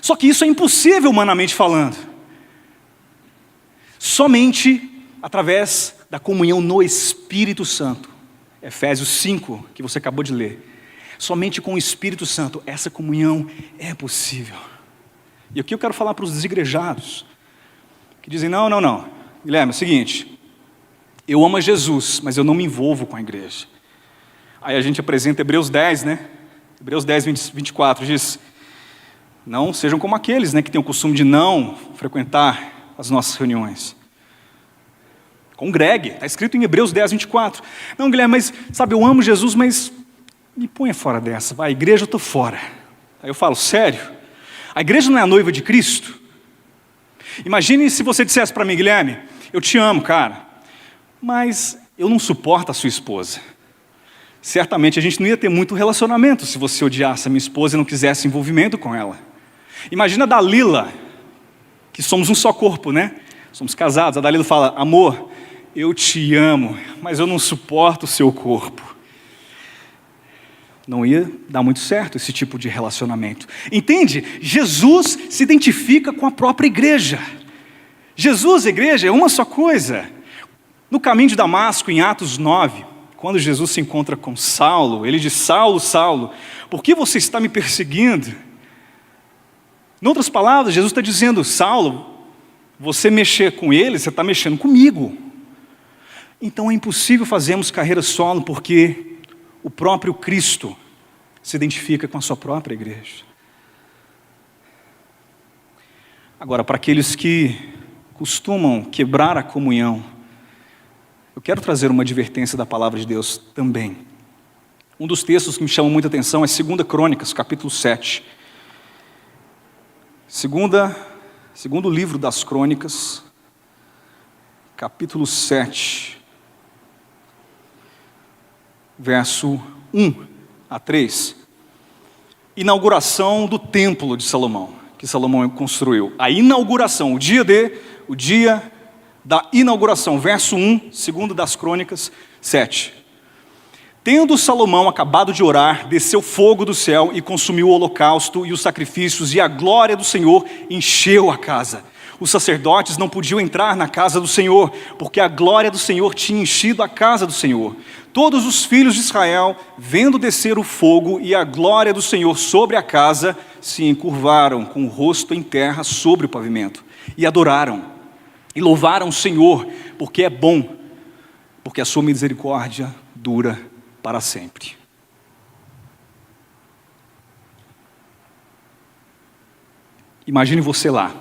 Só que isso é impossível humanamente falando. Somente através da comunhão no Espírito Santo. Efésios 5, que você acabou de ler. Somente com o Espírito Santo essa comunhão é possível. E aqui eu quero falar para os desigrejados, que dizem: não, Guilherme, é o seguinte, eu amo a Jesus, mas eu não me envolvo com a igreja. Aí a gente apresenta Hebreus 10, né? Hebreus 10, 24 diz: não sejam como aqueles, né, que têm o costume de não frequentar as nossas reuniões. Congregue, está escrito em Hebreus 10, 24. Não, Guilherme, mas, sabe, eu amo Jesus, mas me ponha fora dessa, vai, a igreja eu estou fora. Aí eu falo, sério? A igreja não é a noiva de Cristo? Imagine se você dissesse para mim, Guilherme, eu te amo, cara, mas eu não suporto a sua esposa. Certamente a gente não ia ter muito relacionamento se você odiasse a minha esposa e não quisesse envolvimento com ela. Imagina a Dalila, que somos um só corpo, né? Somos casados. A Dalila fala, amor, eu te amo, mas eu não suporto o seu corpo. Não ia dar muito certo esse tipo de relacionamento. Entende? Jesus se identifica com a própria igreja. Jesus e a igreja é uma só coisa. No caminho de Damasco, em Atos 9, quando Jesus se encontra com Saulo, ele diz, Saulo, Saulo, por que você está me perseguindo? Em outras palavras, Jesus está dizendo, Saulo, você mexer com ele, você está mexendo comigo. Então é impossível fazermos carreira solo, porque o próprio Cristo se identifica com a sua própria igreja. Agora, para aqueles que costumam quebrar a comunhão, eu quero trazer uma advertência da palavra de Deus também. Um dos textos que me chama muita atenção é 2 Crônicas, capítulo 7. Segundo livro das Crônicas, capítulo 7, verso 1 a 3. Inauguração do templo de Salomão, que Salomão construiu. A inauguração, o dia da inauguração, verso 1, segundo das Crônicas 7. Tendo Salomão acabado de orar, desceu fogo do céu e consumiu o holocausto e os sacrifícios, e a glória do Senhor encheu a casa. Os sacerdotes não podiam entrar na casa do Senhor, porque a glória do Senhor tinha enchido a casa do Senhor. Todos os filhos de Israel, vendo descer o fogo e a glória do Senhor sobre a casa, se encurvaram com o rosto em terra sobre o pavimento, e adoraram, e louvaram o Senhor, porque é bom, porque a sua misericórdia dura para sempre. Imagine você lá,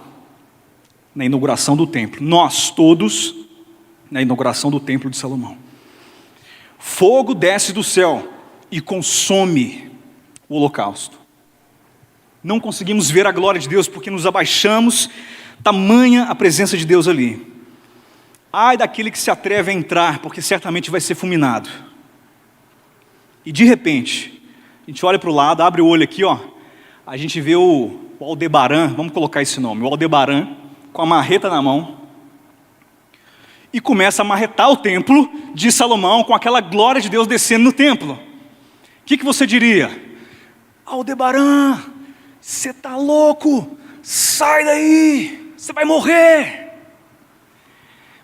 na inauguração do templo, nós todos, na inauguração do templo de Salomão. Fogo desce do céu e consome o holocausto. Não conseguimos ver a glória de Deus porque nos abaixamos, tamanha a presença de Deus ali. Ai daquele que se atreve a entrar, porque certamente vai ser fulminado. E de repente, a gente olha para o lado, abre o olho aqui, ó, a gente vê o Aldebaran, vamos colocar esse nome, o Aldebaran, com a marreta na mão, e começa a marretar o templo de Salomão, com aquela glória de Deus descendo no templo. O que você diria? Aldebaran, você está louco, sai daí, você vai morrer.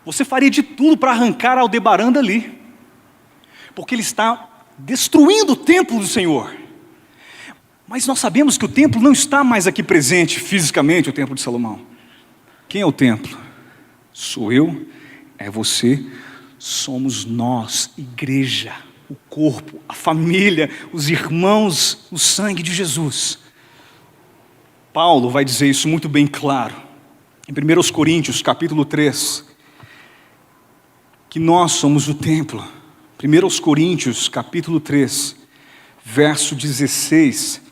Você faria de tudo para arrancar Aldebaran dali, porque ele está destruindo o templo do Senhor. Mas nós sabemos que o templo não está mais aqui presente fisicamente, o templo de Salomão. Quem é o templo? Sou eu, é você, somos nós, igreja, o corpo, a família, os irmãos, o sangue de Jesus. Paulo vai dizer isso muito bem claro, em 1 Coríntios, capítulo 3, que nós somos o templo. 1 Coríntios, capítulo 3, verso 16.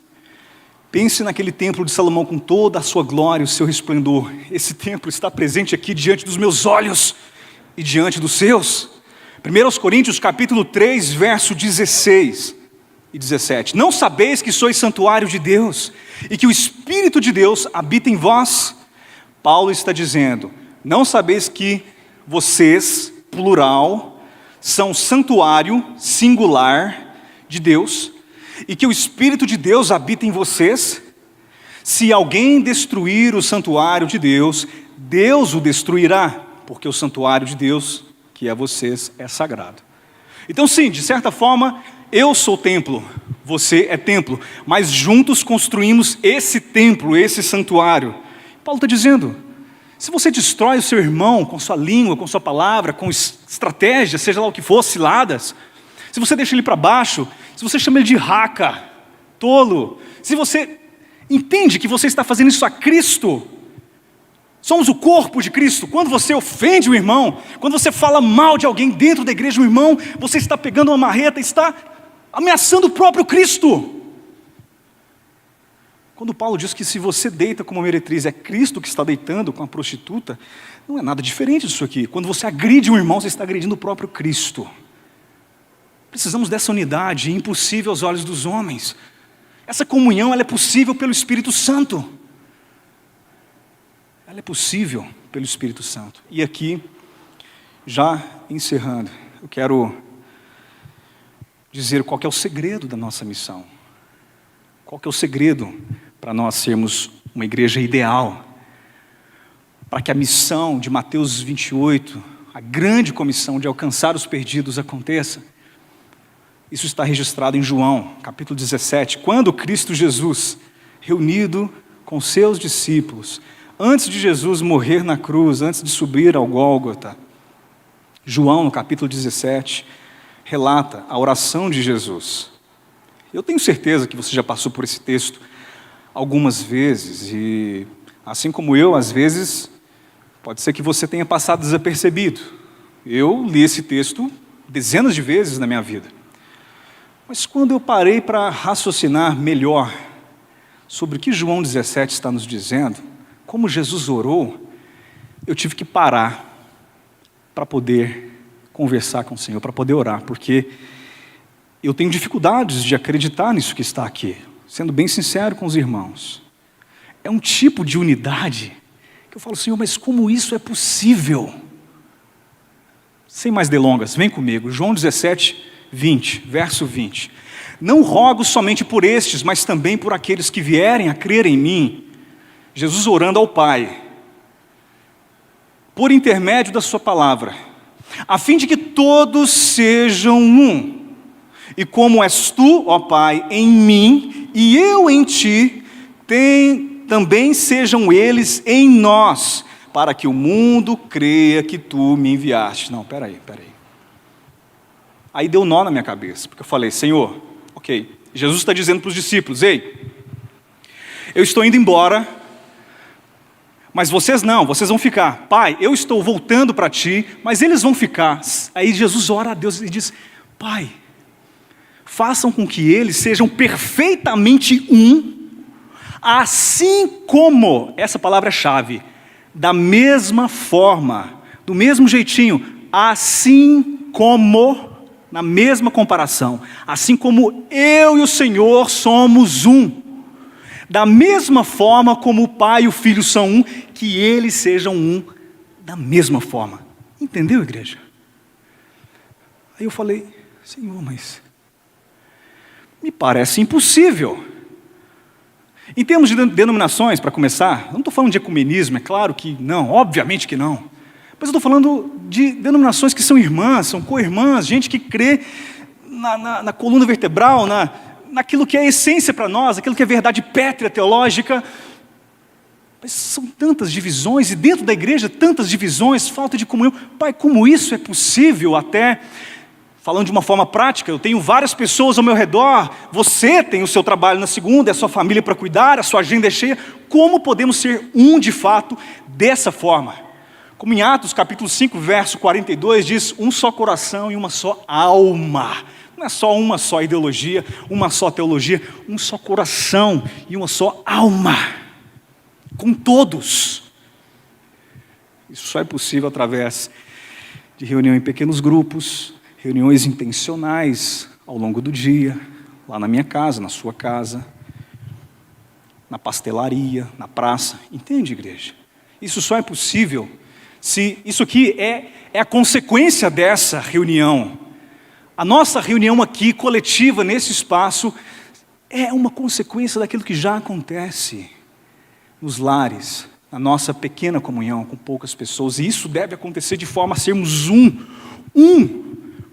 Pense naquele templo de Salomão com toda a sua glória, o seu resplendor. Esse templo está presente aqui diante dos meus olhos e diante dos seus. 1 Coríntios, capítulo 3, verso 16 e 17. Não sabeis que sois santuário de Deus e que o Espírito de Deus habita em vós? Paulo está dizendo, não sabeis que vocês, plural, são santuário singular de Deus, e que o Espírito de Deus habita em vocês? Se alguém destruir o santuário de Deus, Deus o destruirá, porque o santuário de Deus, que é vocês, é sagrado. Então sim, de certa forma, eu sou templo, você é templo, mas juntos construímos esse templo, esse santuário. Paulo está dizendo, se você destrói o seu irmão com sua língua, com sua palavra, com estratégia, seja lá o que for, ciladas, se você deixa ele para baixo, se você chama ele de raca, tolo, se você entende que você está fazendo isso a Cristo, somos o corpo de Cristo. Quando você ofende o irmão, quando você fala mal de alguém dentro da igreja, o irmão, você está pegando uma marreta, está ameaçando o próprio Cristo. Quando Paulo diz que se você deita com uma meretriz, é Cristo que está deitando com a prostituta, não é nada diferente disso aqui. Quando você agride um irmão, você está agredindo o próprio Cristo. Precisamos dessa unidade, impossível aos olhos dos homens. Essa comunhão, ela é possível pelo Espírito Santo. Ela é possível pelo Espírito Santo. E aqui, já encerrando, eu quero dizer qual que é o segredo da nossa missão. Qual que é o segredo para nós sermos uma igreja ideal? Para que a missão de Mateus 28, a grande comissão de alcançar os perdidos aconteça. Isso está registrado em João, capítulo 17, quando Cristo Jesus, reunido com seus discípulos, antes de Jesus morrer na cruz, antes de subir ao Gólgota, João, no capítulo 17, relata a oração de Jesus. Eu tenho certeza que você já passou por esse texto algumas vezes, e assim como eu, às vezes, pode ser que você tenha passado desapercebido. Eu li esse texto dezenas de vezes na minha vida. Mas quando eu parei para raciocinar melhor sobre o que João 17 está nos dizendo, como Jesus orou, eu tive que parar para poder conversar com o Senhor, para poder orar, porque eu tenho dificuldades de acreditar nisso que está aqui, sendo bem sincero com os irmãos. É um tipo de unidade que eu falo, Senhor, mas como isso é possível? Sem mais delongas, vem comigo, João 17, 20, verso 20. Não rogo somente por estes, mas também por aqueles que vierem a crer em mim. Jesus orando ao Pai, por intermédio da sua palavra, a fim de que todos sejam um. E como és tu, ó Pai, em mim, e eu em ti, também sejam eles em nós, para que o mundo creia que tu me enviaste. Não, peraí. Aí deu um nó na minha cabeça, porque eu falei, Senhor, ok, Jesus está dizendo para os discípulos, ei, eu estou indo embora, mas vocês não, vocês vão ficar. Pai, eu estou voltando para ti, mas eles vão ficar. Aí Jesus ora a Deus e diz, Pai, façam com que eles sejam perfeitamente um, assim como, essa palavra é chave, da mesma forma, do mesmo jeitinho, assim como, na mesma comparação, assim como eu e o Senhor somos um, da mesma forma como o Pai e o Filho são um, que eles sejam um, da mesma forma. Entendeu, igreja? Aí eu falei, Senhor, mas me parece impossível. Em termos de denominações, para começar, eu não estou falando de ecumenismo, é claro que não, obviamente que não. Mas eu estou falando de denominações que são irmãs, são co-irmãs, gente que crê na coluna vertebral, naquilo que é a essência para nós, aquilo que é verdade pétrea, teológica. Mas são tantas divisões, e dentro da igreja tantas divisões, falta de comunhão. Pai, como isso é possível até... Falando de uma forma prática, eu tenho várias pessoas ao meu redor, você tem o seu trabalho na segunda, é a sua família para cuidar, a sua agenda é cheia. Como podemos ser um de fato dessa forma? Como em Atos capítulo 5, verso 42, diz, um só coração e uma só alma. Não é só uma só ideologia, uma só teologia, um só coração e uma só alma. Com todos. Isso só é possível através de reunião em pequenos grupos, reuniões intencionais ao longo do dia, lá na minha casa, na sua casa, na pastelaria, na praça. Entende, igreja? Isso só é possível se isso aqui é a consequência dessa reunião. A nossa reunião aqui, coletiva, nesse espaço, é uma consequência daquilo que já acontece nos lares, na nossa pequena comunhão com poucas pessoas. E isso deve acontecer de forma a sermos um,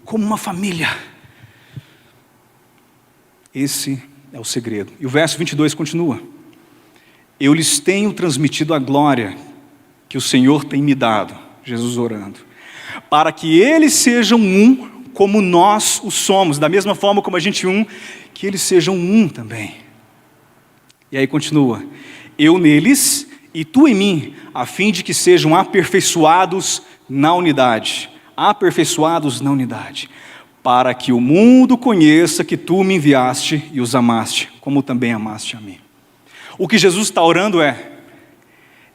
como uma família. Esse é o segredo. E o verso 22 continua. Eu lhes tenho transmitido a glória que o Senhor tem me dado, Jesus orando, para que eles sejam um como nós o somos, da mesma forma como a gente é um, que eles sejam um também. E aí continua, eu neles e tu em mim, a fim de que sejam aperfeiçoados na unidade, para que o mundo conheça que tu me enviaste e os amaste, como também amaste a mim. O que Jesus está orando é,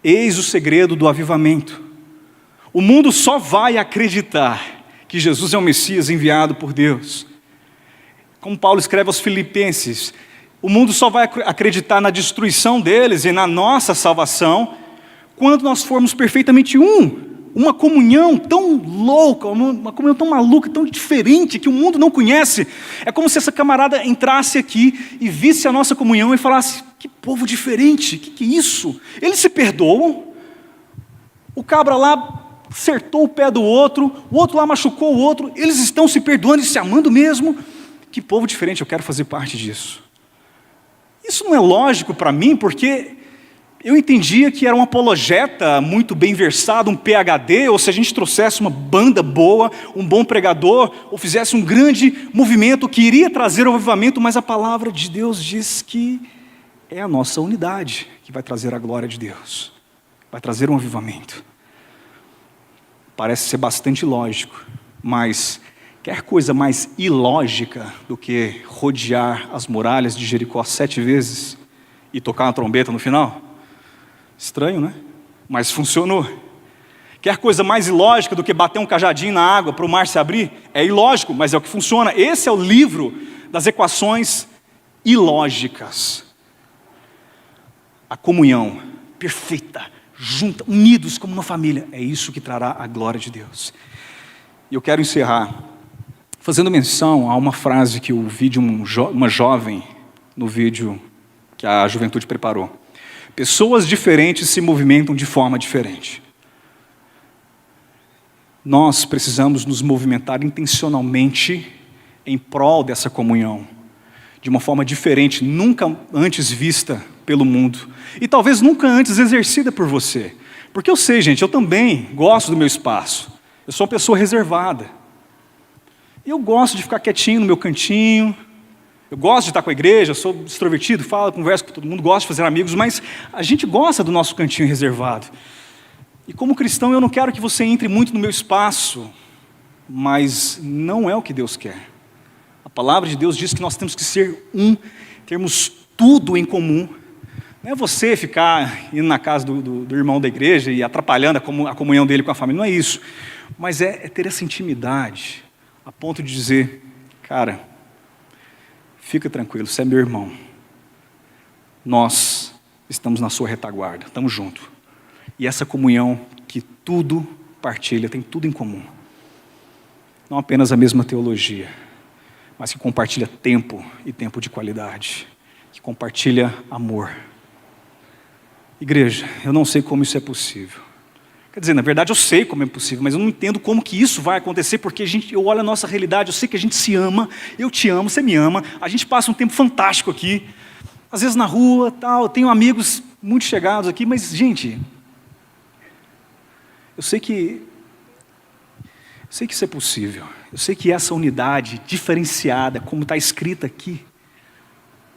eis o segredo do avivamento. O mundo só vai acreditar que Jesus é o Messias enviado por Deus. Como Paulo escreve aos Filipenses, o mundo só vai acreditar na destruição deles e na nossa salvação quando nós formos perfeitamente uma comunhão tão louca, uma comunhão tão maluca, tão diferente, que o mundo não conhece. É como se essa camarada entrasse aqui e visse a nossa comunhão e falasse, que povo diferente, que é isso? Eles se perdoam, o cabra lá acertou o pé do outro, o outro lá machucou o outro, eles estão se perdoando e se amando mesmo. Que povo diferente, eu quero fazer parte disso. Isso não é lógico para mim, porque eu entendia que era um apologeta muito bem versado, um PhD, ou se a gente trouxesse uma banda boa, um bom pregador, ou fizesse um grande movimento que iria trazer o avivamento, mas a palavra de Deus diz que é a nossa unidade que vai trazer a glória de Deus, vai trazer um avivamento. Parece ser bastante lógico, mas quer coisa mais ilógica do que rodear as muralhas de Jericó 7 vezes e tocar uma trombeta no final? Estranho, né? Mas funcionou. Quer coisa mais ilógica do que bater um cajadinho na água para o mar se abrir? É ilógico, mas é o que funciona. Esse é o livro das equações ilógicas. A comunhão perfeita, junta, unidos como uma família, é isso que trará a glória de Deus. E eu quero encerrar fazendo menção a uma frase que eu vi de uma jovem no vídeo que a juventude preparou. Pessoas diferentes se movimentam de forma diferente. Nós precisamos nos movimentar intencionalmente em prol dessa comunhão, de uma forma diferente, nunca antes vista pelo mundo, e talvez nunca antes exercida por você. Porque eu sei, gente, eu também gosto do meu espaço. Eu sou uma pessoa reservada. E eu gosto de ficar quietinho no meu cantinho. Eu gosto de estar com a igreja, eu sou extrovertido, falo, converso com todo mundo, gosto de fazer amigos, mas a gente gosta do nosso cantinho reservado. E como cristão, eu não quero que você entre muito no meu espaço, mas não é o que Deus quer. A palavra de Deus diz que nós temos que ser termos tudo em comum. Não é você ficar indo na casa do irmão da igreja e atrapalhando a comunhão dele com a família, não é isso. Mas é ter essa intimidade, a ponto de dizer, cara, fica tranquilo, você é meu irmão. Nós estamos na sua retaguarda, estamos juntos. E essa comunhão que tudo partilha, tem tudo em comum. Não apenas a mesma teologia, mas que compartilha tempo e tempo de qualidade. Que compartilha amor. Igreja, eu não sei como isso é possível. Quer dizer, na verdade eu sei como é possível, mas eu não entendo como que isso vai acontecer, porque eu olho a nossa realidade, eu sei que a gente se ama, eu te amo, você me ama, a gente passa um tempo fantástico aqui, às vezes na rua, tal, eu tenho amigos muito chegados aqui, mas gente, eu sei que isso é possível, eu sei que essa unidade diferenciada, como está escrita aqui,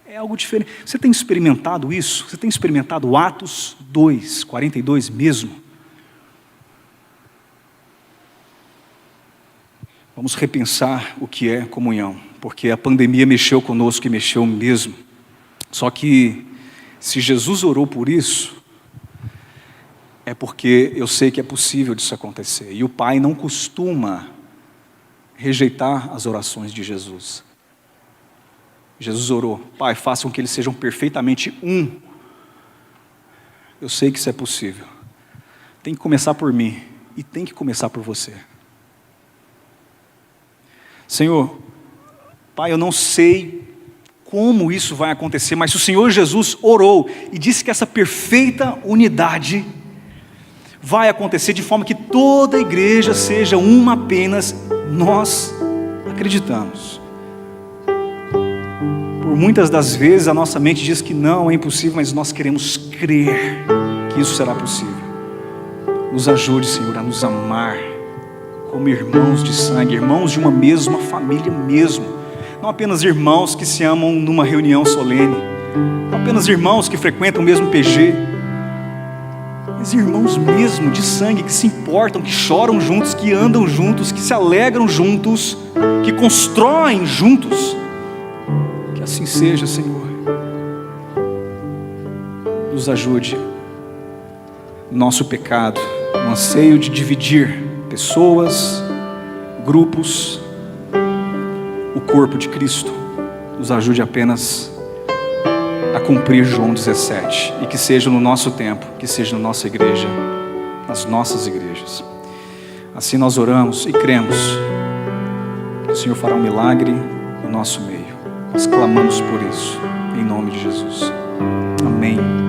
é algo diferente. Você tem experimentado isso? Você tem experimentado Atos 2, 42 mesmo? Vamos repensar o que é comunhão, porque a pandemia mexeu conosco e mexeu mesmo. Só que, se Jesus orou por isso, é porque eu sei que é possível disso acontecer. E o Pai não costuma rejeitar as orações de Jesus. Jesus orou, Pai, faça com que eles sejam perfeitamente um. Eu sei que isso é possível. Tem que começar por mim e tem que começar por você. Senhor, Pai, eu não sei como isso vai acontecer, mas o Senhor Jesus orou e disse que essa perfeita unidade vai acontecer de forma que toda a igreja seja uma apenas. Nós acreditamos. Por muitas das vezes a nossa mente diz que não, é impossível, mas nós queremos crer que isso será possível. Nos ajude, Senhor, a nos amar como irmãos de sangue, irmãos de uma mesma família mesmo. Não apenas irmãos que se amam numa reunião solene, não apenas irmãos que frequentam o mesmo PG, mas irmãos mesmo de sangue, que se importam, que choram juntos, que andam juntos, que se alegram juntos, que constroem juntos. Que assim seja, Senhor. Nos ajude. Nosso pecado, o anseio de dividir pessoas, grupos, o corpo de Cristo, nos ajude apenas a cumprir João 17, e que seja no nosso tempo, que seja na nossa igreja, nas nossas igrejas. Assim nós oramos e cremos que o Senhor fará um milagre no nosso meio. Nós clamamos por isso, em nome de Jesus. Amém.